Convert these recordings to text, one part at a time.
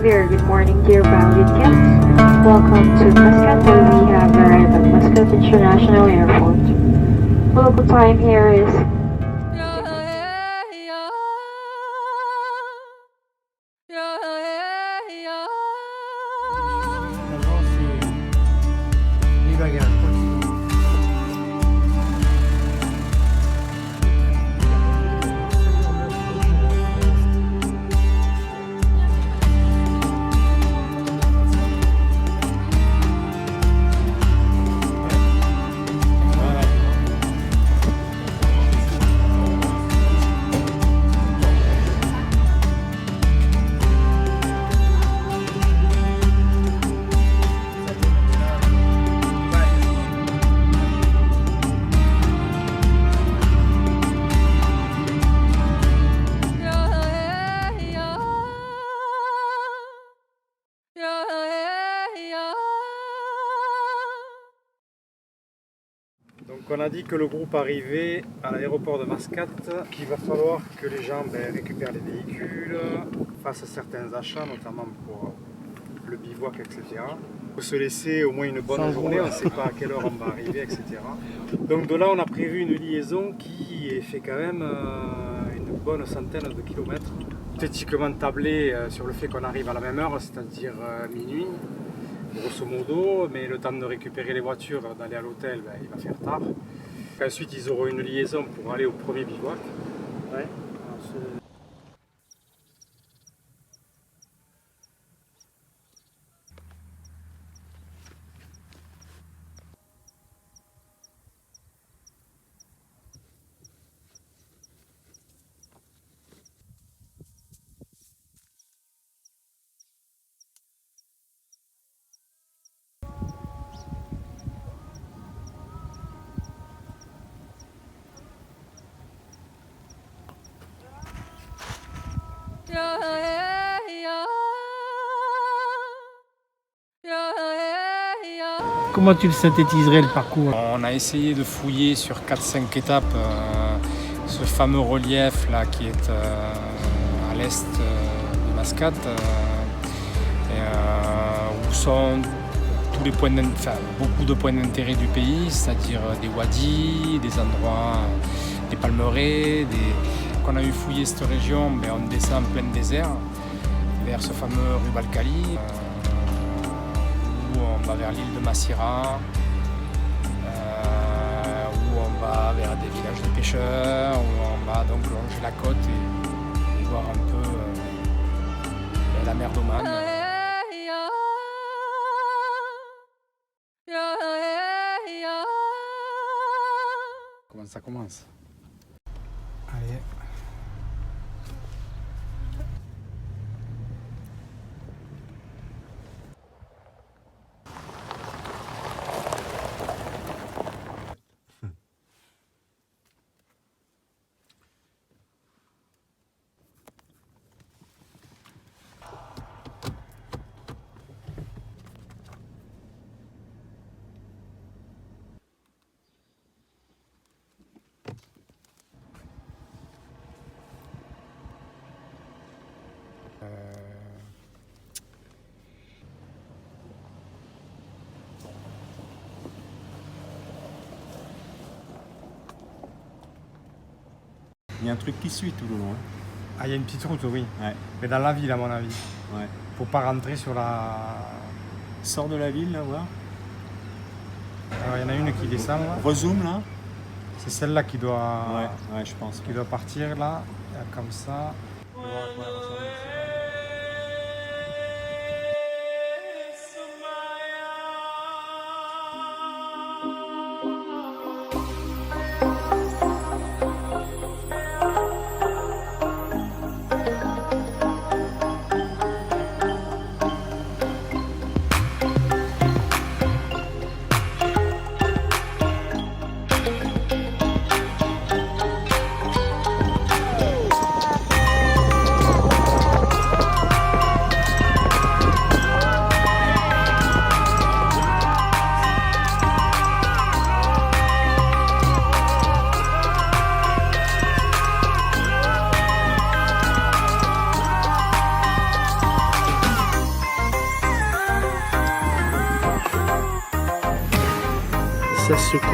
Very good morning, dear valued guests. Welcome to Muscat, where we have arrived at Muscat International Airport. Local time here is Donc on a dit que le groupe arrivait à l'aéroport de Mascate, qu'il va falloir que les gens récupèrent les véhicules, fassent certains achats, notamment pour le bivouac, etc. Il faut se laisser au moins une bonne journée, on ne sait pas à quelle heure on va arriver, etc. Donc de là on a prévu une liaison qui fait quand même une bonne centaine de kilomètres. Hypothétiquement tablé sur le fait qu'on arrive à la même heure, c'est-à-dire minuit. Grosso modo, mais le temps de récupérer les voitures, d'aller à l'hôtel, il va faire tard. Ensuite, ils auront une liaison pour aller au premier bivouac. Ouais. Comment tu le synthétiserais le parcours? On a essayé de fouiller sur 4-5 étapes ce fameux relief là qui est à l'est de Mascate, où sont tous les points beaucoup de points d'intérêt du pays, c'est-à-dire des wadis, des endroits, des palmeraies. Quand on a eu fouillé cette région, on descend en plein désert vers ce fameux Rub Al-Khali. On va vers l'île de Massira, où on va vers des villages de pêcheurs, où on va donc longer la côte et voir un peu la mer d'Oman. Comment ça commence? Allez. Il y a un truc qui suit tout le long. Hein. Ah, il y a une petite route, oui. Ouais. Mais dans la ville, à mon avis. Ouais. Faut pas rentrer sur la... Sors de la ville là, voir. Alors, il y en a une qui descend là. Rezoom là. C'est celle-là qui doit... Ouais, je pense. qui doit partir là, comme ça. secoue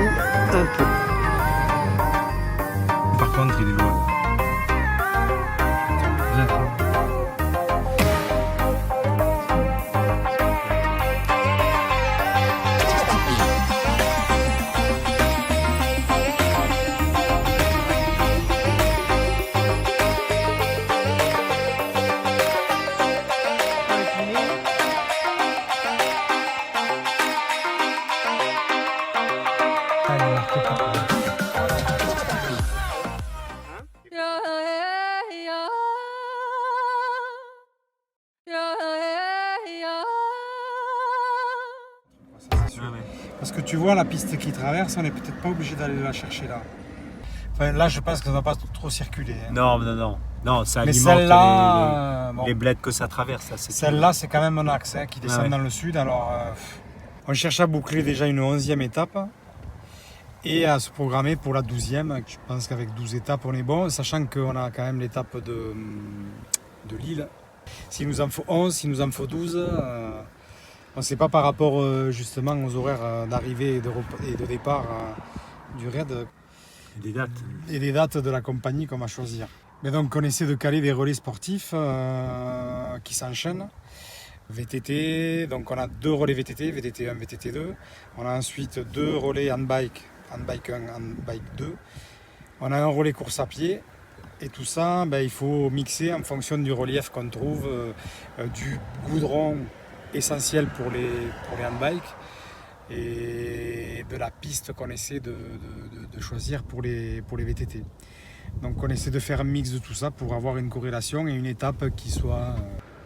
un peu. Par contre, il est loin. Parce que tu vois la piste qui traverse, on n'est peut-être pas obligé d'aller la chercher là. Enfin, là, je pense que ça ne va pas trop circuler. Hein. Non, ça Mais alimente celle-là, bon, les bleds que ça traverse. Ça, celle-là, c'est quand même un axe qui descend dans le sud. Alors, on cherche à boucler déjà une 11e étape et à se programmer pour la 12e. Je pense qu'avec 12 étapes, on est bon, sachant qu'on a quand même l'étape de Lille. S'il nous en faut 11, s'il nous en faut 12, on ne sait pas par rapport justement aux horaires d'arrivée et de départ du raid. Et des dates de la compagnie qu'on va choisir. Mais donc on essaie de caler des relais sportifs qui s'enchaînent. VTT, donc on a 2 relais VTT, VTT 1, VTT 2. On a ensuite 2 relais handbike, handbike 1, handbike 2. On a un relais course à pied. Et tout ça, il faut mixer en fonction du relief qu'on trouve, du goudron essentiel pour les handbikes et de la piste qu'on essaie de choisir pour les VTT. Donc on essaie de faire un mix de tout ça pour avoir une corrélation et une étape qui soit...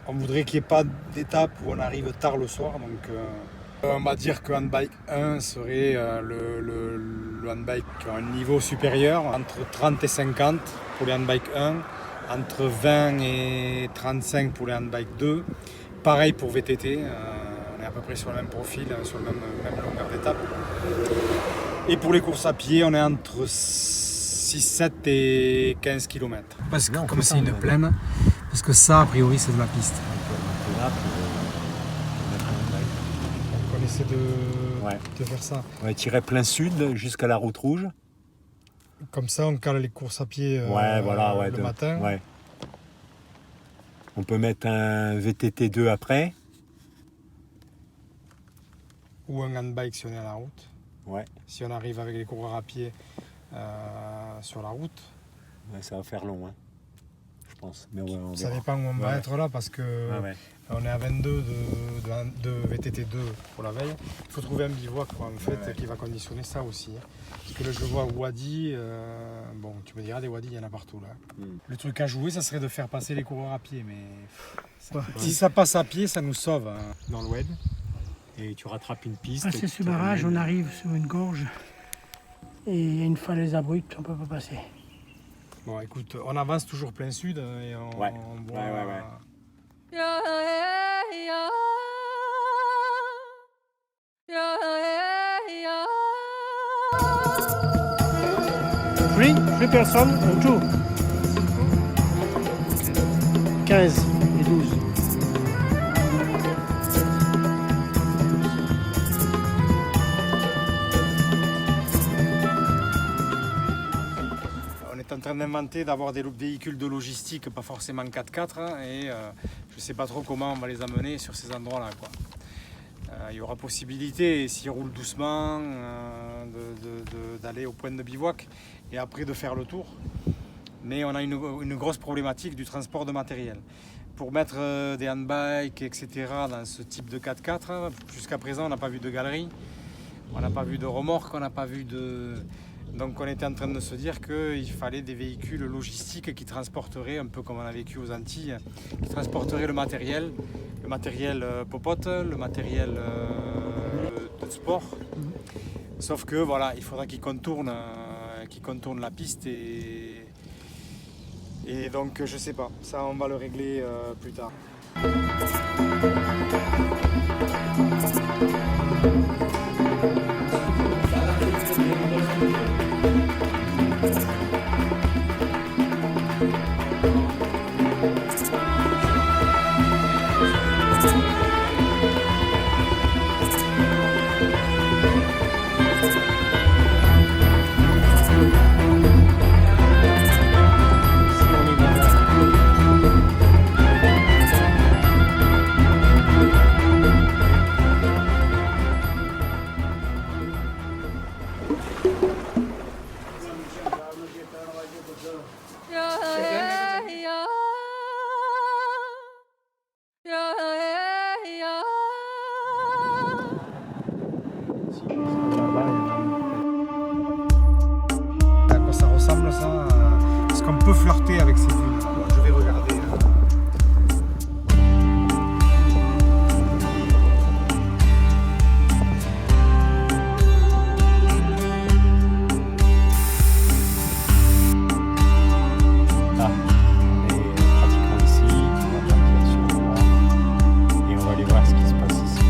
On voudrait qu'il n'y ait pas d'étape où on arrive tard le soir. Donc on va dire que handbike 1 serait le handbike qui a un niveau supérieur, entre 30 et 50 pour les handbike 1, entre 20 et 35 pour les handbike 2. Pareil pour VTT, on est à peu près sur le même profil, sur le même longueur d'étape. Et pour les courses à pied, on est entre 6, 7 et 15 km. Parce que comme c'est une plaine, parce que ça, a priori, c'est de la piste. Donc on essaie de faire ça. On va tirer plein sud jusqu'à la route rouge. Comme ça, on cale les courses à pied le matin. Ouais. On peut mettre un VTT 2 après. Ou un handbike si on est à la route. Ouais. Si on arrive avec les coureurs à pied sur la route. Ouais, ça va faire long, je pense. Mais ça dépend où on va être là parce que on est à 22 de VTT 2 pour la veille. Il faut trouver un bivouac qui va conditionner ça aussi. Parce que là je vois Wadi, bon tu me diras des Wadi il y en a partout là. Le truc à jouer ça serait de faire passer les coureurs à pied mais si ça passe à pied ça nous sauve. Dans le WED et tu rattrapes une piste. Passer ce barrage, on arrive sur une gorge et il y a une falaise abrupte, on ne peut pas passer. Bon écoute, on avance toujours plein sud et on voit... Plus personne autour. 15 et 12. On est en train d'inventer, d'avoir des véhicules de logistique, pas forcément 4x4, et je ne sais pas trop comment on va les amener sur ces endroits-là. Il y aura possibilité, s'ils roulent doucement, d'aller au point de bivouac et après de faire le tour. Mais on a une grosse problématique du transport de matériel. Pour mettre des handbikes, etc. dans ce type de 4x4, jusqu'à présent on n'a pas vu de galerie, on n'a pas vu de remorque, on n'a pas vu de... Donc on était en train de se dire qu'il fallait des véhicules logistiques qui transporteraient, un peu comme on a vécu aux Antilles, qui transporteraient le matériel popote, le matériel de sport. Sauf que voilà, il faudra qu'ils contournent la piste et donc je sais pas, ça on va le régler plus tard. À quoi ça ressemble ça? Est-ce qu'on peut flirter avec ces dunes? Je vais regarder. Ah, on est pratiquement ici, on va partir sur le bord et on va aller voir ce qui se passe ici.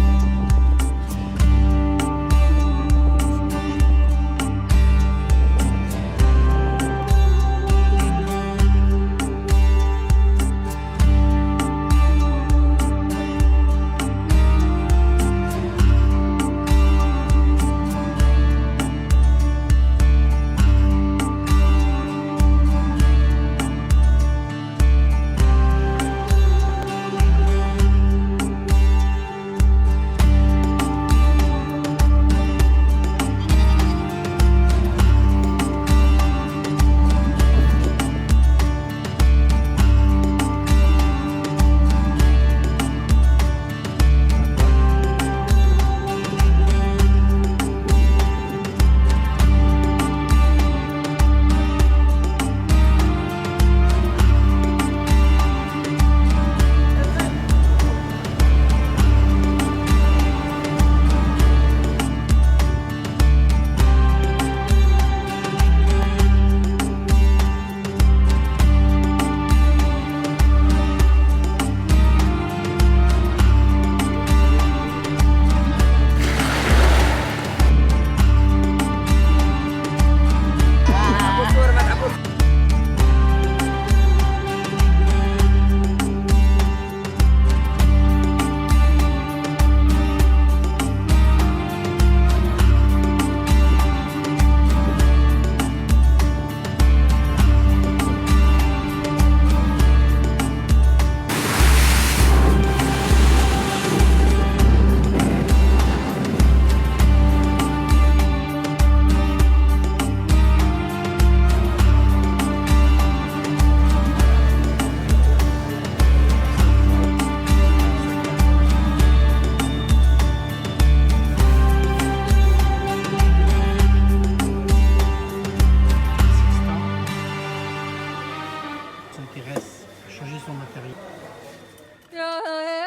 Ça intéresse, changer son matériel. Yeah.